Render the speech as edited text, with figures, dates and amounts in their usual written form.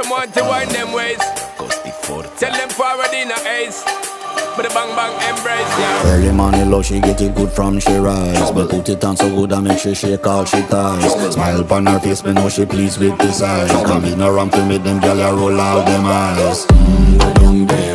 them want to wind them ways. Tell them forward in a ace. But the bang bang embrace, yeah. Early morning love, she get it good from she rise. But put it on so good and make she shake all she ties. Smile upon her face, me know she pleased with this eyes. Come in around to make them gyal a roll out them eyes. Go down there.